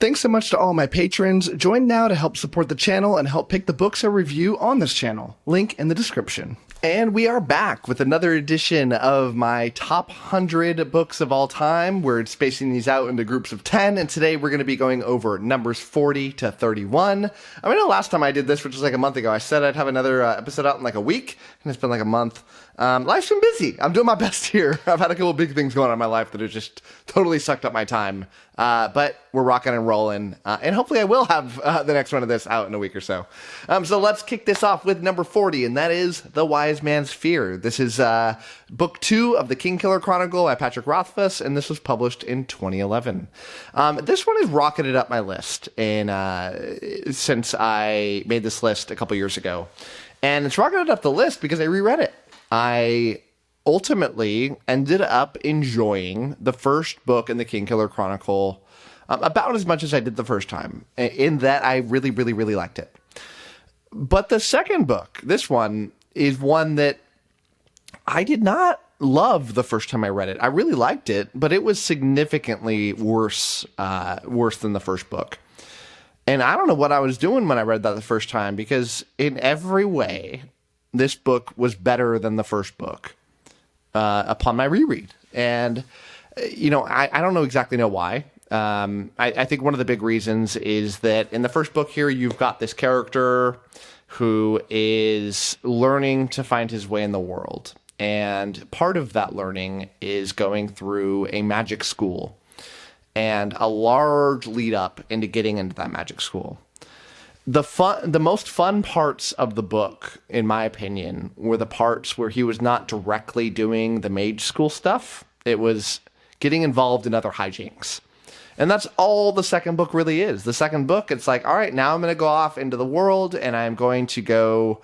Thanks so much to all my patrons. Join now to help support the channel and help pick the books I review on this channel. Link in the description. And we are back with another edition of my top 100 books of all time. We're spacing these out into groups of 10, and today we're going to be going over numbers 40 to 31. I know last time I did this, which was like a month ago, I said I'd have another episode out in like a week, and it's been like a month. Life's been busy. I'm doing my best here. I've had a couple big things going on in my life that have just totally sucked up my time. But we're rocking and rolling, and hopefully I will have the next one of this out in a week or so. So let's kick this off with number 40, and that is The Wise Man's Fear. This is book 2 of the Kingkiller Chronicle by Patrick Rothfuss, and this was published in 2011. This one has rocketed up my list since I made this list a couple years ago. And it's rocketed up the list because I reread it. I ultimately ended up enjoying the first book in the Kingkiller Chronicle about as much as I did the first time, in that I really, really, really liked it. But the second book, this one, is one that I did not love the first time I read it. I really liked it, but it was significantly worse than the first book. And I don't know what I was doing when I read that the first time, because in every way, this book was better than the first book. Upon my reread. And, I don't exactly know why. I think one of the big reasons is that in the first book here, you've got this character who is learning to find his way in the world. And part of that learning is going through a magic school and a large lead up into getting into that magic school. The most fun parts of the book, in my opinion, were the parts where he was not directly doing the mage school stuff. It was getting involved in other hijinks. And that's all the second book really is. The second book, it's like, all right, now I'm going to go off into the world, and I'm going to go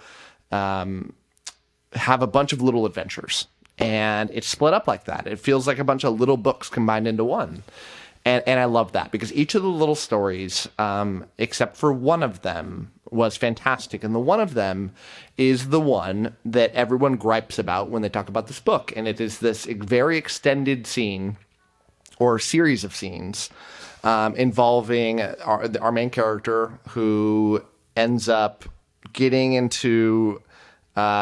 have a bunch of little adventures. And it's split up like that. It feels like a bunch of little books combined into one. And I love that, because each of the little stories, except for one of them, was fantastic. And the one of them is the one that everyone gripes about when they talk about this book. And it is this very extended scene, or series of scenes, involving our main character, who ends up getting into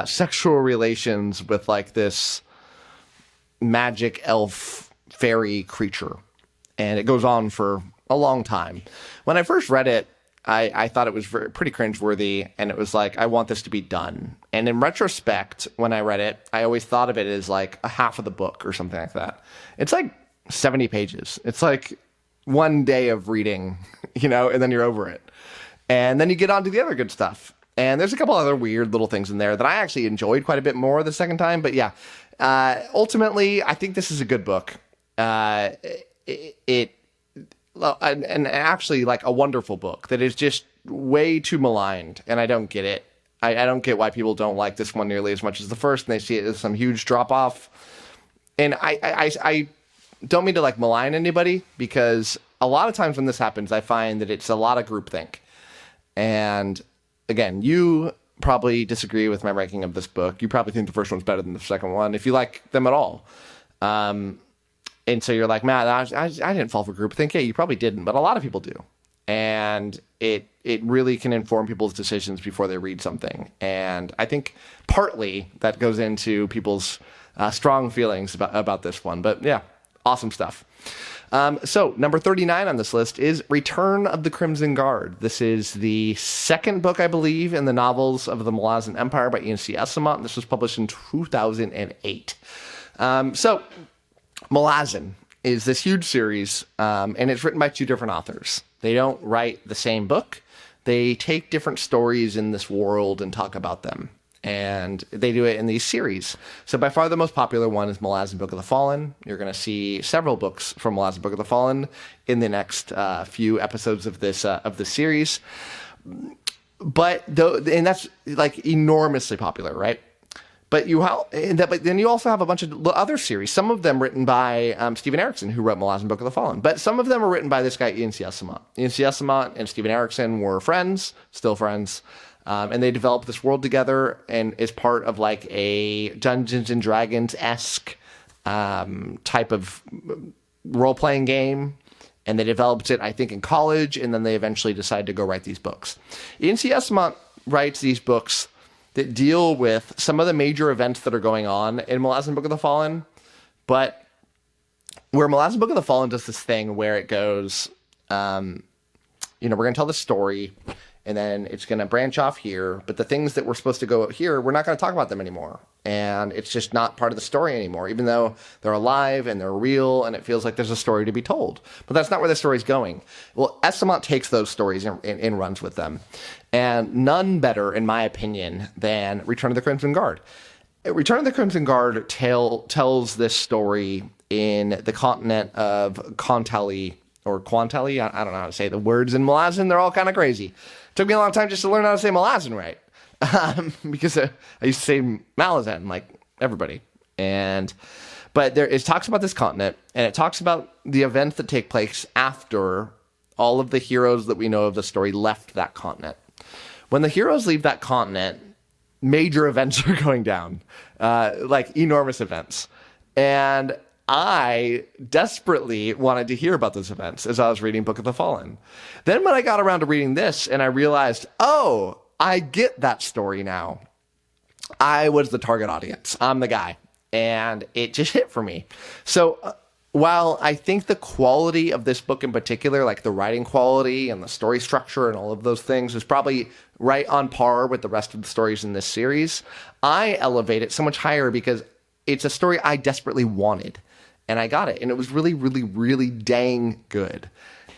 sexual relations with like this magic elf fairy creature. And it goes on for a long time. When I first read it, I thought it was pretty cringeworthy, and it was like, I want this to be done. And in retrospect, when I read it, I always thought of it as like a half of the book or something like that. It's like 70 pages. It's like one day of reading, and then you're over it. And then you get on to the other good stuff. And there's a couple other weird little things in there that I actually enjoyed quite a bit more the second time. But yeah, ultimately, I think this is a good book. And actually like a wonderful book that is just way too maligned, and I don't get it. I don't get why people don't like this one nearly as much as the first, and they see it as some huge drop off. And I don't mean to like malign anybody, because a lot of times when this happens, I find that it's a lot of groupthink. And again, you probably disagree with my ranking of this book. You probably think the first one's better than the second one, if you like them at all. And so you're like, man, I didn't fall for groupthink. Yeah, you probably didn't, but a lot of people do. And it really can inform people's decisions before they read something. And I think partly that goes into people's strong feelings about this one. But yeah, awesome stuff. So number 39 on this list is Return of the Crimson Guard. This is the second book, I believe, in the novels of the Malazan Empire by Ian C. Asimov. This was published in 2008. So Malazan is this huge series, and it's written by two different authors. They don't write the same book. They take different stories in this world and talk about them. And they do it in these series. So by far the most popular one is Malazan Book of the Fallen. You're going to see several books from Malazan Book of the Fallen in the next few episodes of this series. But that's like enormously popular, right? But then you also have a bunch of other series, some of them written by Steven Erikson, who wrote Malazan Book of the Fallen. But some of them are written by this guy, Ian C. Asimov. Ian C. Asimov and Steven Erikson were friends, still friends. And they developed this world together, and is part of like a Dungeons and Dragons-esque type of role-playing game. And they developed it, I think, in college, and then they eventually decided to go write these books. 𝐸𝐴NC 𝐒𝐿𝐷 writes these books that deal with some of the major events that are going on in 𝐒𝐿𝐷 Book of the Fallen, but where 𝐒𝐿𝐷 Book of the Fallen does this thing where it goes, we're going to tell the story, and then it's going to branch off here, but the things that were supposed to go here, we're not going to talk about them anymore. And it's just not part of the story anymore, even though they're alive and they're real, and it feels like there's a story to be told. But that's not where the story's going. Well, 𝐒𝐿𝐷 takes those stories and runs with them. And none better, in my opinion, than Return of the Crimson Guard. Return of the Crimson Guard tells this story in the continent of 𝐶𝐿𝐷, or 𝐶𝐿𝐷, I don't know how to say the words in Malazan. They're all kind of crazy. Took me a long time just to learn how to say Malazan right. Because I used to say Malazan, like everybody. But it talks about this continent, and it talks about the events that take place after all of the heroes that we know of the story left that continent. When the heroes leave that continent, major events are going down, like enormous events. And I desperately wanted to hear about those events as I was reading Book of the Fallen. Then when I got around to reading this and I realized, oh, I get that story now. I was the target audience. I'm the guy. And it just hit for me. So while I think the quality of this book in particular, like the writing quality and the story structure and all of those things, is probably right on par with the rest of the stories in this series, I elevate it so much higher because it's a story I desperately wanted. And I got it. And it was really, really, really dang good.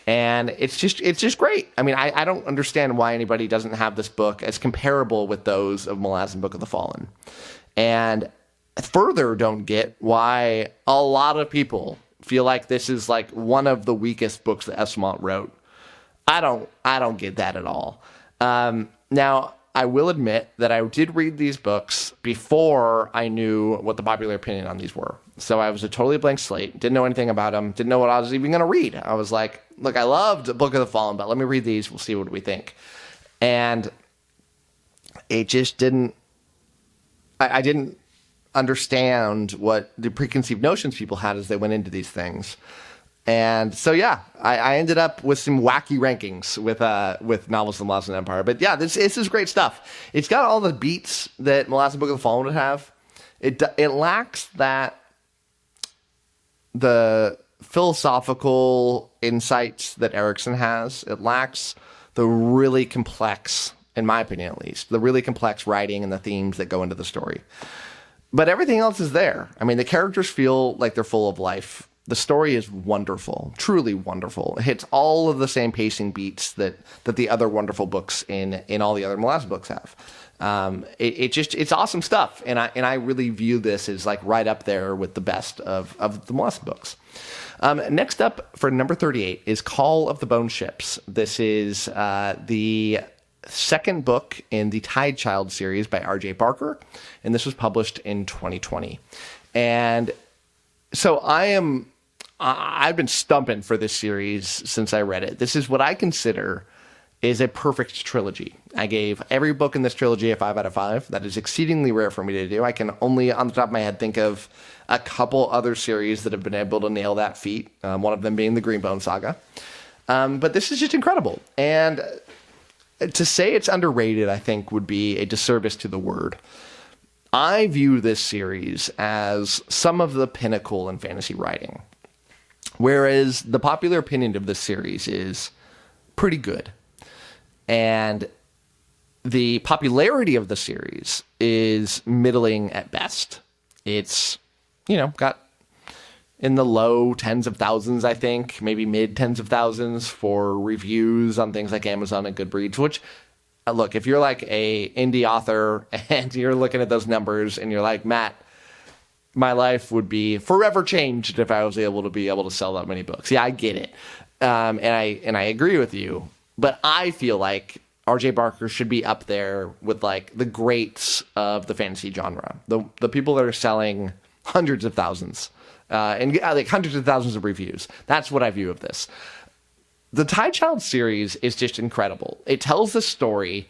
And it's just great. I mean, I don't understand why anybody doesn't have this book as comparable with those of 𝐒𝐿𝐷 Book of the Fallen. And further don't get why a lot of people feel like this is like one of the weakest books that 𝐒𝐿𝐷 wrote. I don't get that at all. Now, I will admit that I did read these books before I knew what the popular opinion on these were. So I was a totally blank slate, didn't know anything about them, didn't know what I was even going to read. I was like, look, I loved Book of the Fallen, but let me read these, we'll see what we think. And it just didn't, I didn't understand what the preconceived notions people had as they went into these things. And so, yeah, I ended up with some wacky rankings with novels in the Malazan Empire. But yeah, this is great stuff. It's got all the beats that 𝐒𝐿𝐷 Book of the Fallen would have. It lacks the philosophical insights that Erickson has. It lacks the really complex, in my opinion at least, the really complex writing and the themes that go into the story. But everything else is there. I mean, the characters feel like they're full of life. The story is wonderful, truly wonderful. It hits all of the same pacing beats that the other wonderful books in all the other 𝐒𝐿𝐷 books have. It's awesome stuff, and I really view this as like right up there with the best of the 𝐒𝐿𝐷 books. Next up for number 38 is Call of the Bone Ships. This is the second book in the Tidechild series by R.J. Barker, and this was published in 2020. And so I've been stumping for this series since I read it. This is what I consider is a perfect trilogy. I gave every book in this trilogy a 5 out of 5. That is exceedingly rare for me to do. I can only, on the top of my head, think of a couple other series that have been able to nail that feat, one of them being the Greenbone Saga. But this is just incredible. And to say it's underrated, I think, would be a disservice to the word. I view this series as some of the pinnacle in fantasy writing, whereas the popular opinion of this series is pretty good. And the popularity of the series is middling at best. It's, got in the low tens of thousands, I think, maybe mid tens of thousands for reviews on things like Amazon and Goodreads, which, look, if you're like a indie author and you're looking at those numbers and you're like, Matt, my life would be forever changed if I was able to sell that many books. Yeah, I get it. And I agree with you. But I feel like R.J. Barker should be up there with like the greats of the fantasy genre. The people that are selling hundreds of thousands and like hundreds of thousands of reviews. That's what I view of this. The Tidechild series is just incredible. It tells the story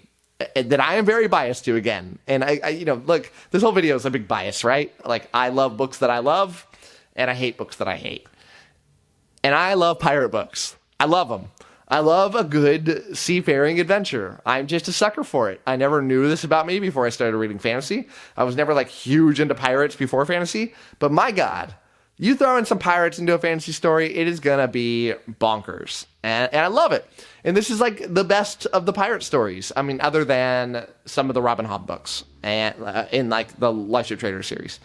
that I am very biased to again. And I look, this whole video is a big bias, right? Like I love books that I love and I hate books that I hate. And I love pirate books. I love them. I love a good seafaring adventure. I'm just a sucker for it. I never knew this about me before I started reading fantasy. I was never like huge into pirates before fantasy, but my God, you throw in some pirates into a fantasy story, it is going to be bonkers. And I love it. And this is like the best of the pirate stories. I mean, other than some of the Robin Hood books and in like the Lightship Trader series.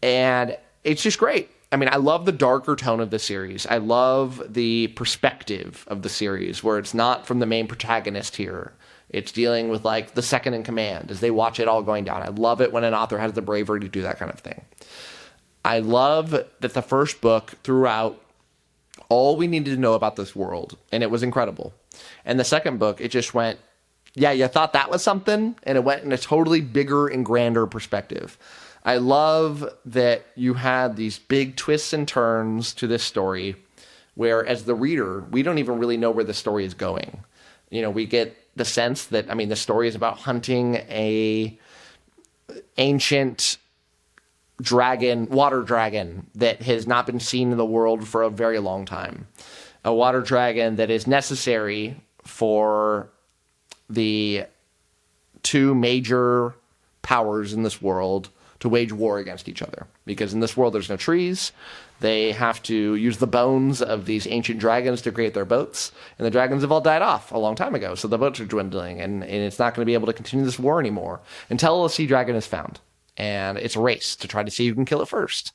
And it's just great. I mean, I love the darker tone of the series. I love the perspective of the series where it's not from the main protagonist here. It's dealing with like the second in command as they watch it all going down. I love it when an author has the bravery to do that kind of thing. I love that the first book threw out all we needed to know about this world, and it was incredible. And the second book, it just went, yeah, you thought that was something, and it went in a totally bigger and grander perspective. I love that you had these big twists and turns to this story where, as the reader, we don't even really know where the story is going. You know, we get the sense that, I mean, the story is about hunting a ancient dragon, water dragon, that has not been seen in the world for a very long time. A water dragon that is necessary for the two major powers in this world to wage war against each other. Because in this world, there's no trees. They have to use the bones of these ancient dragons to create their boats. And the dragons have all died off a long time ago. So the boats are dwindling. And it's not going to be able to continue this war anymore until a sea dragon is found. And it's a race to try to see who can kill it first.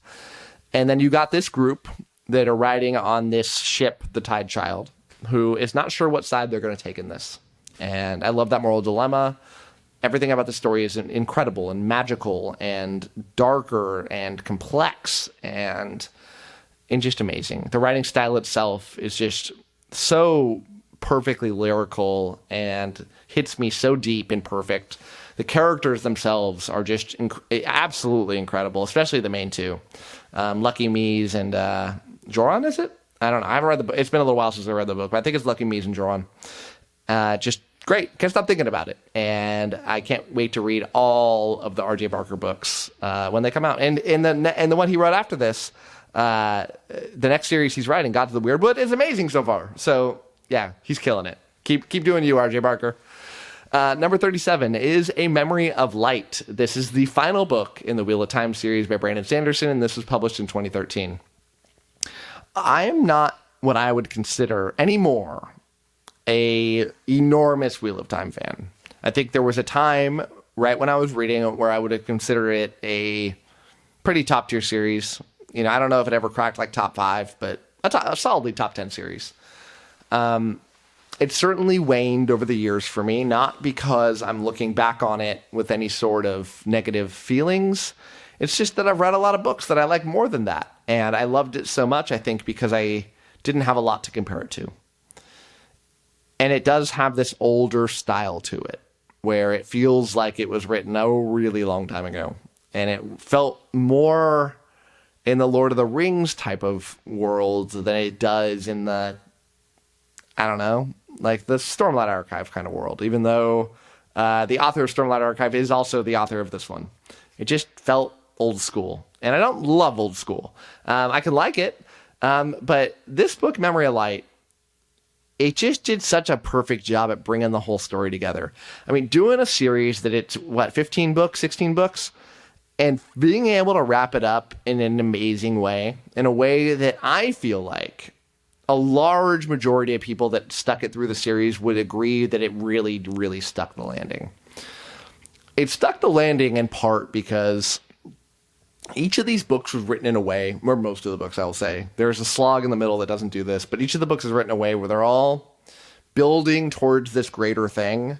And then you got this group that are riding on this ship, the Tide Child, who is not sure what side they're going to take in this. And I love that moral dilemma. Everything about the story is incredible and magical and darker and complex and just amazing. The writing style itself is just so perfectly lyrical and hits me so deep and perfect. The characters themselves are just absolutely incredible, especially the main two. Lucky Mies and Joran, is it? I don't know. I haven't read the book. It's been a little while since I read the book, but I think it's Lucky Mies and Joran. Just great. Can't stop thinking about it. And I can't wait to read all of the R.J. Barker books when they come out. And the one he wrote after this, the next series he's writing, Gods of the Weirdwood, is amazing so far. So, yeah, he's killing it. Keep doing you, R.J. Barker. Number 37 is A Memory of Light. This is the final book in the Wheel of Time series by Brandon Sanderson, and this was published in 2013. I am not what I would consider anymore a enormous Wheel of Time fan. I think there was a time right when I was reading it where I would have considered it a pretty top tier series. You know, I don't know if it ever cracked like top 5, but a solidly top 10 series. It certainly waned over the years for me, not because I'm looking back on it with any sort of negative feelings. It's just that I've read a lot of books that I like more than that. And I loved it so much, I think, because I didn't have a lot to compare it to. And it does have this older style to it, where it feels like it was written a really long time ago. And it felt more in the Lord of the Rings type of world than it does in the, I don't know, like the Stormlight Archive kind of world, even though the author of Stormlight Archive is also the author of this one. It just felt old school. And I don't love old school. I can like it. But this book, Memory of Light, it just did such a perfect job at bringing the whole story together. I mean, doing a series that it's, 15 books, 16 books, and being able to wrap it up in an amazing way, in a way that I feel like a large majority of people that stuck it through the series would agree that it really, really stuck the landing. It stuck the landing in part because each of these books was written in a way, or most of the books, I will say. There's a slog in the middle that doesn't do this, but each of the books is written in a way where they're all building towards this greater thing,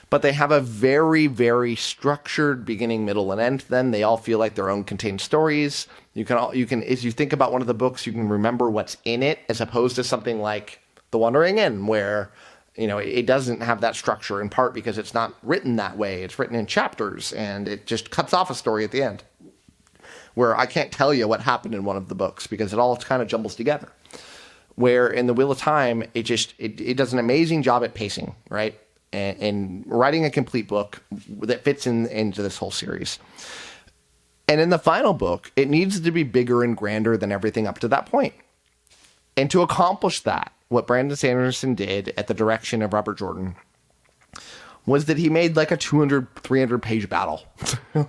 but they have a very, very structured beginning, middle, and end to them. They all feel like their own contained stories. You can, as you think about one of the books, you can remember what's in it, as opposed to something like The Wandering Inn, where, you know, it doesn't have that structure, in part because it's not written that way. It's written in chapters, and it just cuts off a story at the end, where I can't tell you what happened in one of the books because it all kind of jumbles together. Where in the Wheel of Time, it does an amazing job at pacing, right? And writing a complete book that fits into this whole series. And in the final book, it needs to be bigger and grander than everything up to that point. And to accomplish that, what Brandon Sanderson did at the direction of Robert Jordan was that he made like a 200, 300 page battle.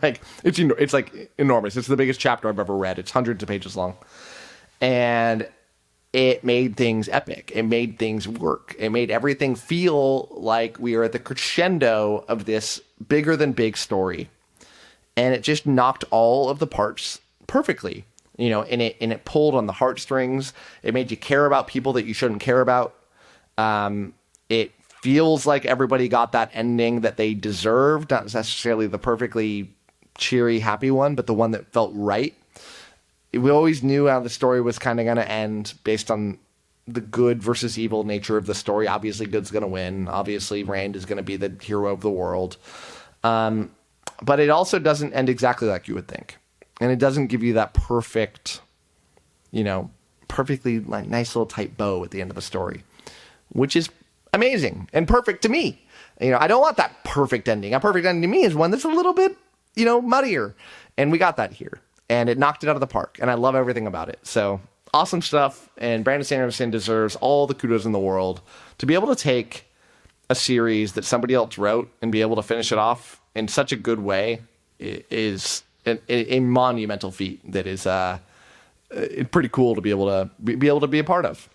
Like it's like enormous. It's the biggest chapter I've ever read. It's hundreds of pages long. And it made things epic. It made things work. It made everything feel like we are at the crescendo of this bigger than big story. And it just knocked all of the parts perfectly, you know, and it pulled on the heartstrings. It made you care about people that you shouldn't care about. It feels like everybody got that ending that they deserved, not necessarily the perfectly cheery, happy one, but the one that felt right. We always knew how the story was kind of going to end based on the good versus evil nature of the story. Obviously, good's going to win. Obviously, Rand is going to be the hero of the world. But it also doesn't end exactly like you would think. And it doesn't give you that perfect, you know, perfectly like nice little tight bow at the end of the story, which is amazing and perfect to me. You know, I don't want that perfect ending. A perfect ending to me is one that's a little bit, you know, muddier. And we got that here. And it knocked it out of the park. And I love everything about it. So awesome stuff. And Brandon Sanderson deserves all the kudos in the world to be able to take a series that somebody else wrote and be able to finish it off in such a good way is a monumental feat that is pretty cool to be able to be a part of.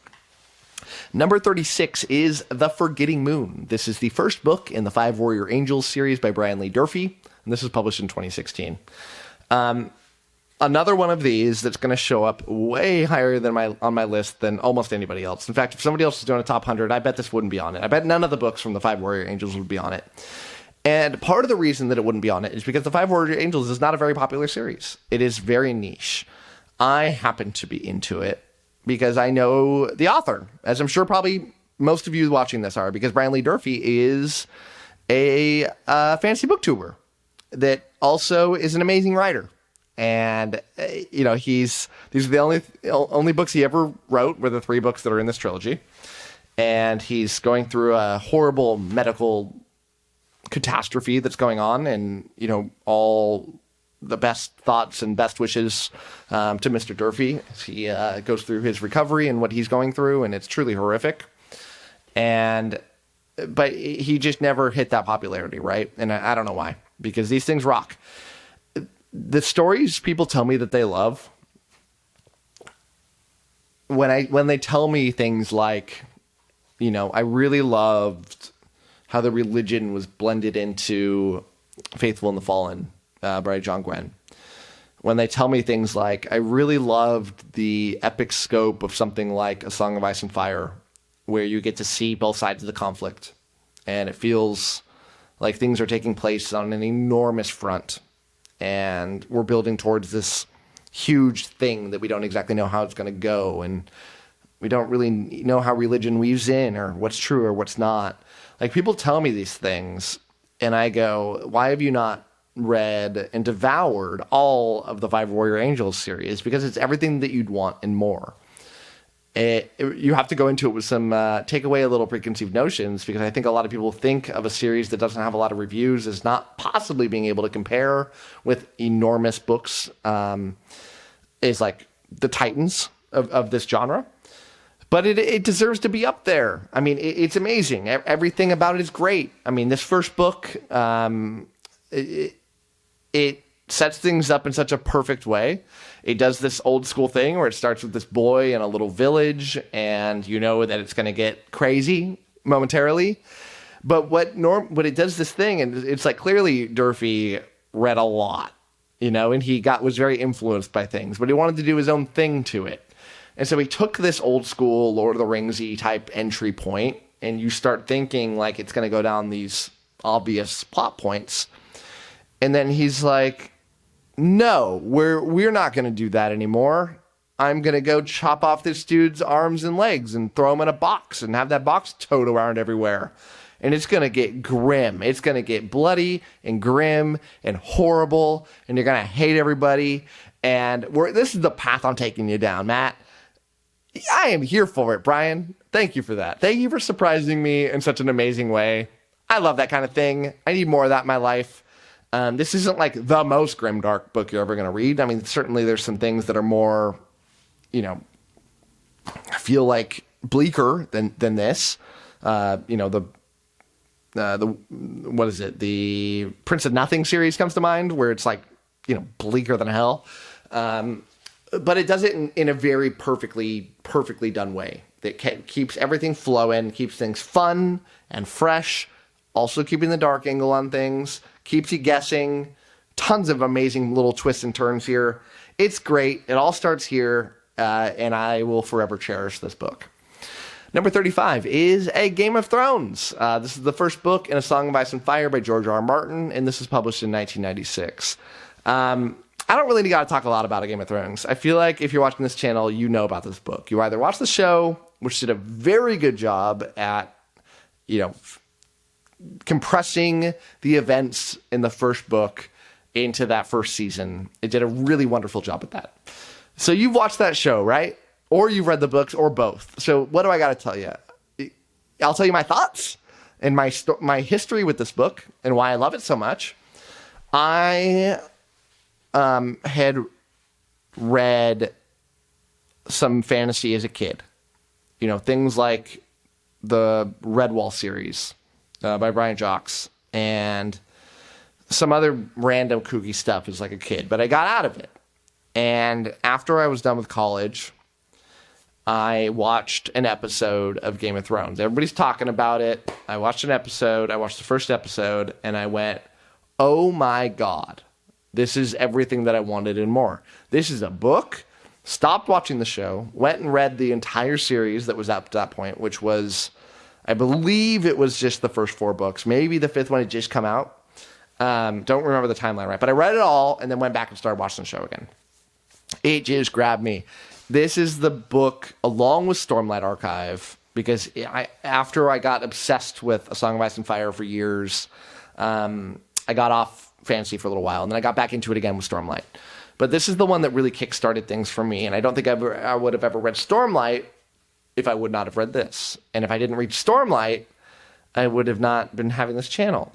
Number 36 is The Forgetting Moon. This is the first book in the Five Warrior Angels series by Brian Lee Durfee, and this was published in 2016. Another one of these that's going to show up way higher than on my list than almost anybody else. In fact, if somebody else is doing a top 100, I bet this wouldn't be on it. I bet none of the books from the Five Warrior Angels would be on it. And part of the reason that it wouldn't be on it is because the Five Warrior Angels is not a very popular series. It is very niche. I happen to be into it because I know the author, as I'm sure probably most of you watching this are, because Brian Lee Durfee is a fantasy booktuber that also is an amazing writer. And, you know, these are the only books he ever wrote were the 3 books that are in this trilogy. And he's going through a horrible medical catastrophe that's going on. And, you know, all the best thoughts and best wishes to Mr. Durfee as he goes through his recovery and what he's going through. And it's truly horrific. But he just never hit that popularity, right? And I don't know why, because these things rock. The stories people tell me that they love, when they tell me things like, you know, I really loved how the religion was blended into Faithful and the Fallen by John Gwynne. When they tell me things like, I really loved the epic scope of something like A Song of Ice and Fire, where you get to see both sides of the conflict, and it feels like things are taking place on an enormous front. And we're building towards this huge thing that we don't exactly know how it's going to go. And we don't really know how religion weaves in or what's true or what's not. Like, people tell me these things, and I go, why have you not read and devoured all of the Five Warrior Angels series? Because it's everything that you'd want and more. You have to go into it with some, take away a little preconceived notions, because I think a lot of people think of a series that doesn't have a lot of reviews as not possibly being able to compare with enormous books, is like the titans of this genre. But it deserves to be up there. I mean, it's amazing. Everything about it is great. I mean, this first book, it sets things up in such a perfect way. It does this old school thing where it starts with this boy in a little village, and you know that it's going to get crazy momentarily. But what it does this thing, and it's like clearly Durfee read a lot, you know, and he was very influenced by things, but he wanted to do his own thing to it. And so he took this old school Lord of the Ringsy type entry point, and you start thinking like it's going to go down these obvious plot points. And then he's like, no, we're not going to do that anymore. I'm going to go chop off this dude's arms and legs and throw him in a box and have that box towed around everywhere. And it's going to get grim. It's going to get bloody and grim and horrible. And you're going to hate everybody. And this is the path I'm taking you down, Matt. I am here for it, Brian. Thank you for that. Thank you for surprising me in such an amazing way. I love that kind of thing. I need more of that in my life. This isn't like the most grimdark book you're ever going to read. I mean, certainly there's some things that are more, you know, feel like bleaker than this. The what is it? The Prince of Nothing series comes to mind, where it's like, bleaker than hell. But it does it in a very perfectly done way that keeps everything flowing, keeps things fun and fresh, also keeping the dark angle on things, keeps you guessing. Tons of amazing little twists and turns here. It's great. It all starts here, and I will forever cherish this book. Number 35 is A Game of Thrones. This is the first book in A Song of Ice and Fire by George R.R. Martin, and this was published in 1996. I don't really got to talk a lot about A Game of Thrones. I feel like if you're watching this channel, you know about this book. You either watch the show, which did a very good job at, compressing the events in the first book into that first season. It did a really wonderful job at that. So you've watched that show, right? Or you've read the books, or both. So what do I got to tell you? I'll tell you my thoughts and my history with this book and why I love it so much. I had read some fantasy as a kid. Things like the Redwall series by Brian Jacques and some other random kooky stuff as like a kid, but I got out of it. And after I was done with college, I watched an episode of Game of Thrones. Everybody's talking about it. I watched an episode. I watched the first episode, and I went, oh my God, this is everything that I wanted and more. This is a book. Stopped watching the show, went and read the entire series that was up to that point, which was, I believe it was just the first 4 books. Maybe the 5th one had just come out. Don't remember the timeline right, but I read it all and then went back and started watching the show again. It just grabbed me. This is the book, along with Stormlight Archive, because after I got obsessed with A Song of Ice and Fire for years, I got off fantasy for a little while, and then I got back into it again with Stormlight. But this is the one that really kickstarted things for me, and I don't think I would have ever read Stormlight if I would not have read this. And if I didn't read Stormlight, I would have not been having this channel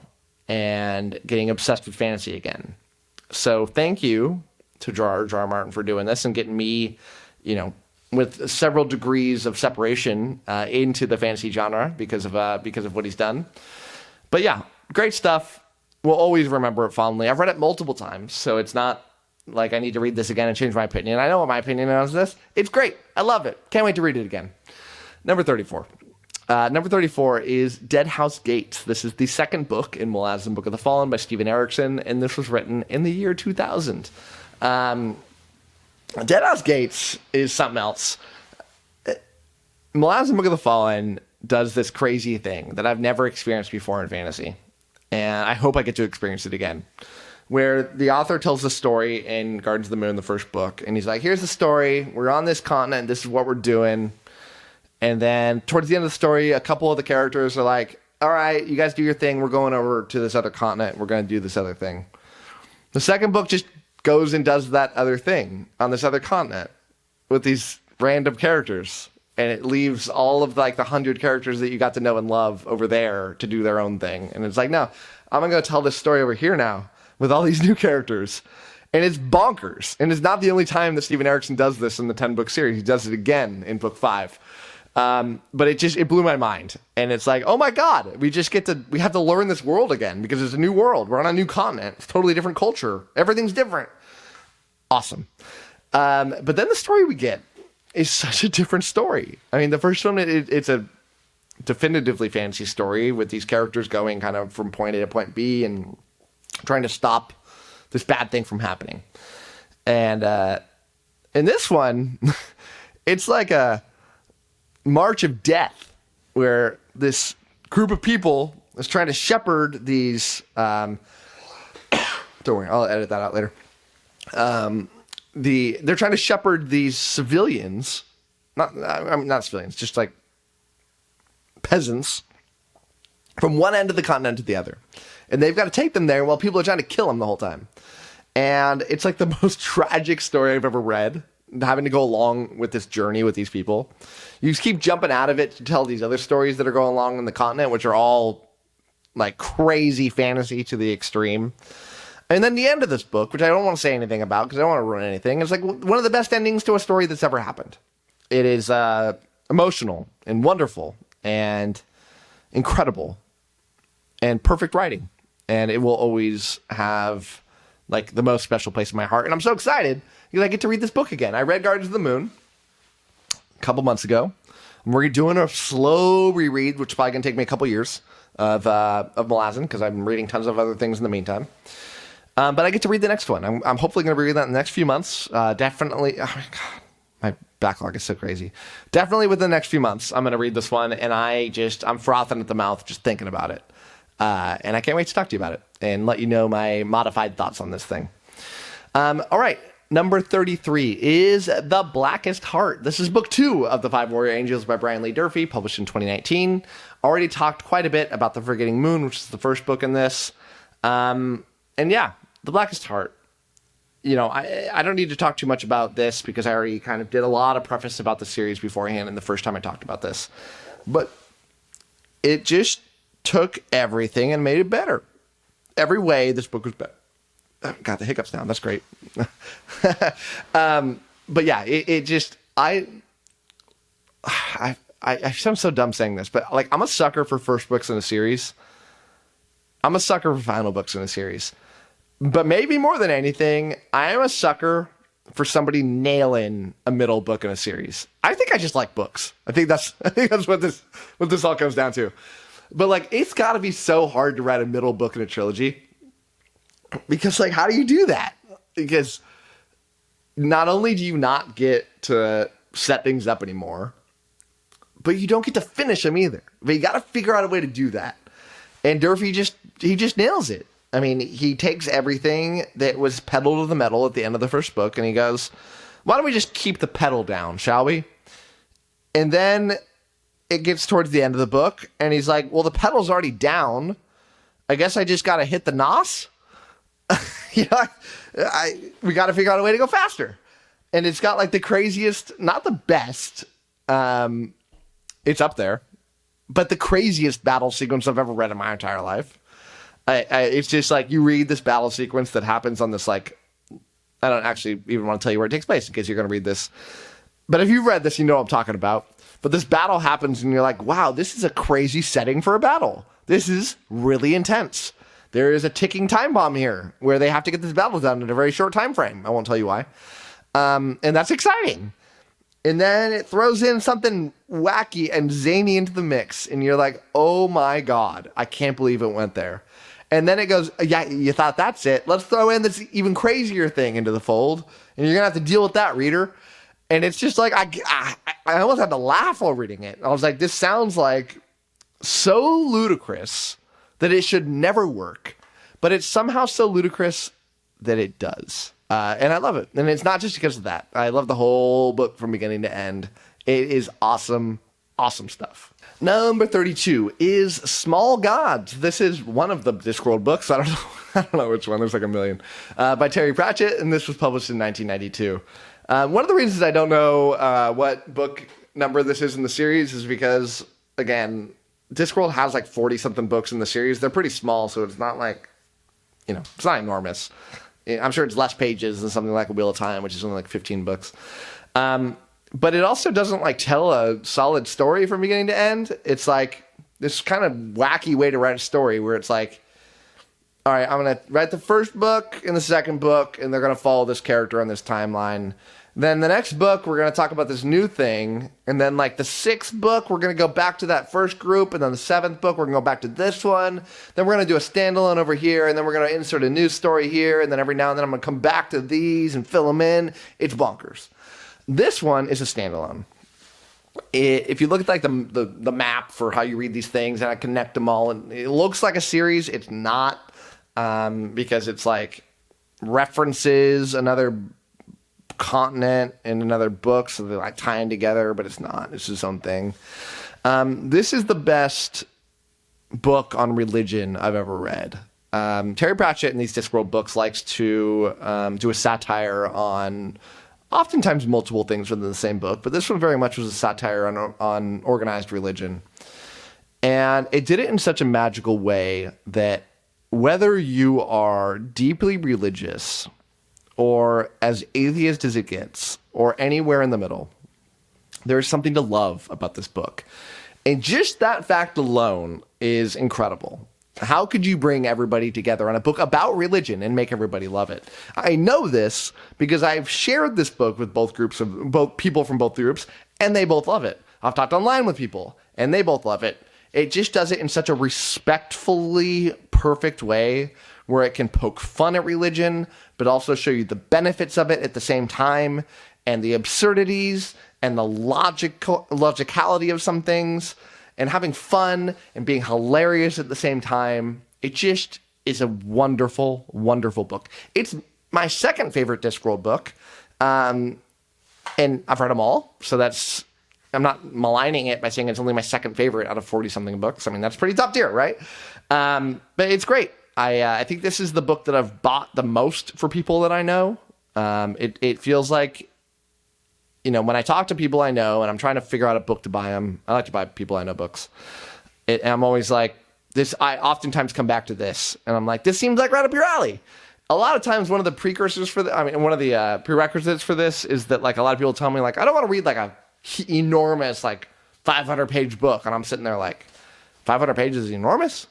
and getting obsessed with fantasy again. So thank you to George R. R. Martin for doing this and getting me, with several degrees of separation into the fantasy genre because of what he's done. But yeah, great stuff. We'll always remember it fondly. I've read it multiple times, so it's not like I need to read this again and change my opinion. I know what my opinion is on this. It's great. I love it. Can't wait to read it again. Number 34. Number 34 is Dead House Gates. This is the second book in 𝐬𝐿 Book of the Fallen by Steven Erikson, and this was written in the year 2000. Dead House Gates is something else. 𝐬𝐿 Book of the Fallen does this crazy thing that I've never experienced before in fantasy, and I hope I get to experience it again, where the author tells the story in Gardens of the Moon, the first book, and he's like, here's the story. We're on this continent. This is what we're doing. And then towards the end of the story, a couple of the characters are like, all right, you guys do your thing. We're going over to this other continent. We're going to do this other thing. The second book just goes and does that other thing on this other continent with these random characters. And it leaves all of like the 100 characters that you got to know and love over there to do their own thing. And it's like, no, I'm going to tell this story over here now with all these new characters. And it's bonkers. And it's not the only time that Steven Erikson does this in the 10-book series. He does it again in book 5. But it blew my mind. And it's like, oh my God, we have to learn this world again because it's a new world. We're on a new continent. It's a totally different culture. Everything's different. Awesome. But then the story we get is such a different story. I mean, the first one, it's a definitively fantasy story with these characters going kind of from point A to point B and trying to stop this bad thing from happening. And in this one, it's like a march of death where this group of people is trying to shepherd these don't worry, I'll edit that out later. They're trying to shepherd these civilians, not civilians, just like peasants, from one end of the continent to the other, and they've got to take them there while people are trying to kill them the whole time. And it's like the most tragic story I've ever read, having to go along with this journey with these people. You just keep jumping out of it to tell these other stories that are going along in the continent, which are all like crazy fantasy to the extreme. And then the end of this book, which I don't want to say anything about because I don't want to ruin anything, it's like one of the best endings to a story that's ever happened. It is emotional and wonderful and incredible and perfect writing. And it will always have like the most special place in my heart. And I'm so excited because I get to read this book again. I read Guardians of the Moon a couple months ago. We're doing a slow reread, which is probably going to take me a couple years of Malazan because I'm reading tons of other things in the meantime. But I get to read the next one. I'm hopefully going to read that in the next few months. Definitely. Oh my God, my backlog is so crazy. Definitely within the next few months, I'm going to read this one. And I'm frothing at the mouth just thinking about it. And I can't wait to talk to you about it and let you know my modified thoughts on this thing. All right. Number 33 is The Blackest Heart. This is book 2 of The 5 Warrior Angels by Brian Lee Durfee, published in 2019. Already talked quite a bit about The Forgetting Moon, which is the first book in this. And yeah, The Blackest Heart. You know, I don't need to talk too much about this because I already kind of did a lot of preface about the series beforehand and the first time I talked about this. But it just took everything and made it better. Every way, this book was better. Got the hiccups now. That's great. But yeah, it just, I sound so dumb saying this, but like, I'm a sucker for first books in a series. I'm a sucker for final books in a series. But maybe more than anything, I am a sucker for somebody nailing a middle book in a series. I think I just like books. I think that's what this all comes down to. But like, it's got to be so hard to write a middle book in a trilogy. Because like, how do you do that? Because not only do you not get to set things up anymore, but you don't get to finish them either. But you got to figure out a way to do that. And Durfee just nails it. I mean, he takes everything that was pedal to the metal at the end of the first book and he goes, why don't we just keep the pedal down, shall we? And then it gets towards the end of the book and he's like, well, the pedal's already down. I guess I just got to hit the nos. You know, we got to figure out a way to go faster. And it's got like the craziest, not the best, it's up there, but the craziest battle sequence I've ever read in my entire life. It's just like you read this battle sequence that happens on this, like, I don't actually even want to tell you where it takes place in case you're going to read this. But if you've read this, you know what I'm talking about. But this battle happens and you're like, wow, this is a crazy setting for a battle. This is really intense. There is a ticking time bomb here where they have to get this battle done in a very short time frame. I won't tell you why. And that's exciting. And then it throws in something wacky and zany into the mix. And you're like, oh my God, I can't believe it went there. And then it goes, yeah, you thought that's it. Let's throw in this even crazier thing into the fold. And you're going to have to deal with that, reader. And it's just like, I almost had to laugh while reading it. I was like, this sounds like so ludicrous that it should never work, but it's somehow so ludicrous that it does. And I love it. And it's not just because of that. I love the whole book from beginning to end. It is awesome, awesome stuff. Number 32 is Small Gods. This is one of the Discworld books. I don't know which one. There's like a million. By Terry Pratchett, and this was published in 1992. One of the reasons I don't know what book number this is in the series is because, again, Discworld has like 40-something books in the series. They're pretty small, so it's not like, you know, it's not enormous. I'm sure it's less pages than something like A Wheel of Time, which is only like 15 books. But it also doesn't like tell a solid story from beginning to end. It's like this kind of wacky way to write a story where it's like, all right, I'm going to write the first book and the second book, and they're going to follow this character on this timeline. Then the next book, we're going to talk about this new thing. And then like the 6th book, we're going to go back to that first group. And then the 7th book, we're going to go back to this one. Then we're going to do a standalone over here. And then we're going to insert a new story here. And then every now and then I'm going to come back to these and fill them in. It's bonkers. This one is a standalone. If you look at like the map for how you read these things and I connect them all, and it looks like a series. It's not, because it's like references another continent and another book, so they're like tying together, but it's not. It's its own thing. This is the best book on religion I've ever read. Terry Pratchett in these Discworld books likes to do a satire on oftentimes multiple things within the same book, but this one very much was a satire on organized religion. And it did it in such a magical way that whether you are deeply religious or as atheist as it gets, or anywhere in the middle, There is something to love about this book. And just that fact alone is incredible. How could you bring everybody together on a book about religion and make everybody love it? I know this because I've shared this book with both people from both groups, and they both love it. I've talked online with people, and they both love it. It just does it in such a respectfully perfect way where it can poke fun at religion, but also show you the benefits of it at the same time, and the absurdities and the logicality of some things, and having fun and being hilarious at the same time. It just is a wonderful, wonderful book. It's my second favorite Discworld book, and I've read them all, so I'm not maligning it by saying it's only my second favorite out of 40-something books. I mean, that's pretty top tier, right? But it's great. I think this is the book that I've bought the most for people that I know. It feels like, when I talk to people I know and I'm trying to figure out a book to buy them, I like to buy people I know books. I'm always like, I oftentimes come back to this, and I'm like, this seems like right up your alley. A lot of times, one of the precursors one of the prerequisites for this is that, like, a lot of people tell me, like, I don't want to read, like, a enormous, like, 500-page book. And I'm sitting there like, 500 pages is enormous?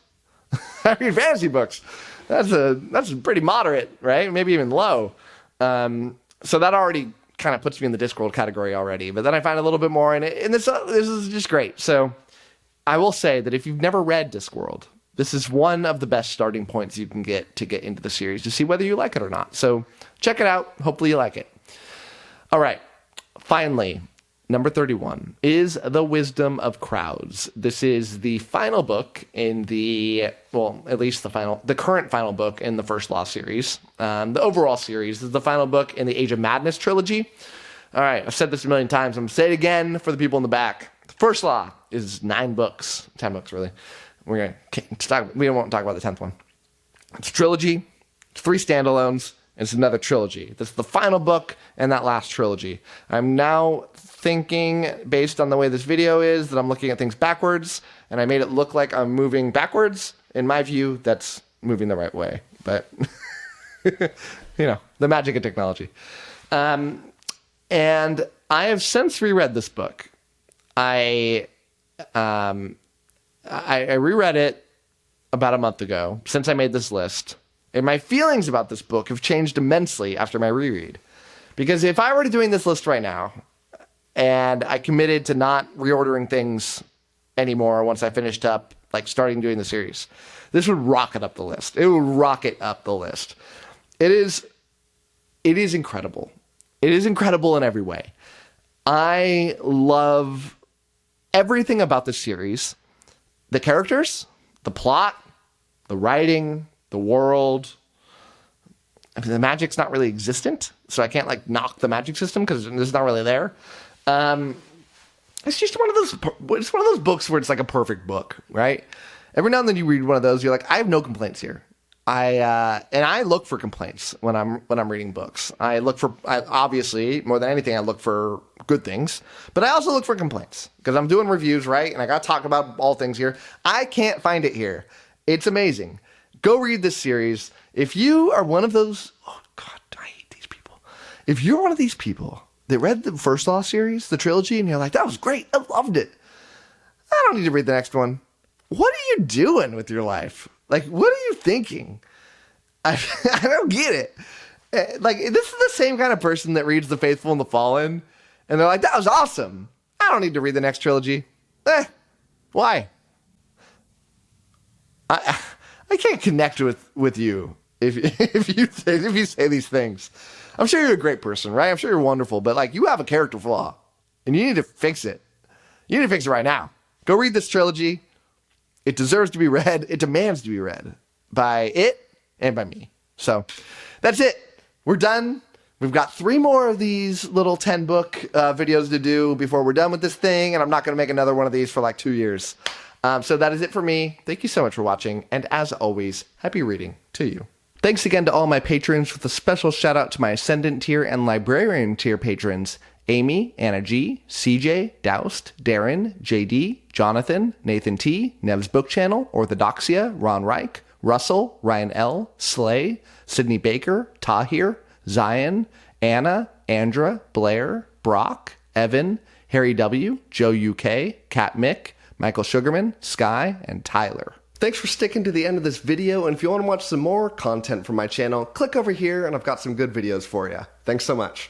I read fantasy books. That's pretty moderate, right? Maybe even low. So that already kind of puts me in the Discworld category already. But then I find a little bit more in it, and this is just great. So I will say that if you've never read Discworld, this is one of the best starting points you can get to get into the series to see whether you like it or not. So check it out. Hopefully you like it. All right. Finally, number 31 is The Wisdom of Crowds. This is the final book in the current final book in the First Law series. The overall series is the final book in the Age of Madness trilogy. All right, I've said this a million times. I'm going to say it again for the people in the back. The First Law is 9 books, 10 books really. We won't talk about the 10th one. It's a trilogy, 3 standalones, and it's another trilogy. This is the final book in that last trilogy. I'm now thinking, based on the way this video is, that I'm looking at things backwards, and I made it look like I'm moving backwards. In my view, that's moving the right way. But, the magic of technology. And I have since reread this book. I reread it about a month ago, since I made this list. And my feelings about this book have changed immensely after my reread. Because if I were doing this list right now, and I committed to not reordering things anymore once I finished up, like, starting doing the series, this would rocket up the list. It would rocket up the list. It is incredible. It is incredible in every way. I love everything about this series. The characters, the plot, the writing, the world. I mean, the magic's not really existent, so I can't, like, knock the magic system because it's not really there. It's just one of those books where it's like a perfect book, right? Every now and then you read one of those, you're like, I have no complaints here. I look for complaints when I'm reading books. Obviously, more than anything, I look for good things, but I also look for complaints because I'm doing reviews, right? And I got to talk about all things here. I can't find it here. It's amazing. Go read this series. If you are one of those, oh God, I hate these people. If you're one of these people that read the First Law series, the trilogy, and you're like, that was great, I loved it, I don't need to read the next one. What are you doing with your life? Like, what are you thinking? I don't get it. Like, this is the same kind of person that reads The Faithful and the Fallen, and they're like, that was awesome, I don't need to read the next trilogy. Why? I can't connect with you if you say these things. I'm sure you're a great person, right? I'm sure you're wonderful, but, like, you have a character flaw, and you need to fix it. You need to fix it right now. Go read this trilogy. It deserves to be read. It demands to be read by it and by me. So that's it. We're done. We've got 3 more of these little 10-book videos to do before we're done with this thing, and I'm not going to make another one of these for like 2 years. So that is it for me. Thank you so much for watching, and as always, happy reading to you. Thanks again to all my patrons, with a special shout out to my Ascendant tier and Librarian tier patrons: Amy, Anna G, CJ, Doust, Darren, JD, Jonathan, Nathan T, Nev's Book Channel, Orthodoxia, Ron Reich, Russell, Ryan L, Slay, Sydney Baker, Tahir, Zion, Anna, Andra, Blair, Brock, Evan, Harry W., Joe UK, Kat Mick, Michael Sugarman, Sky, and Tyler. Thanks for sticking to the end of this video, and if you want to watch some more content from my channel, click over here and I've got some good videos for you. Thanks so much.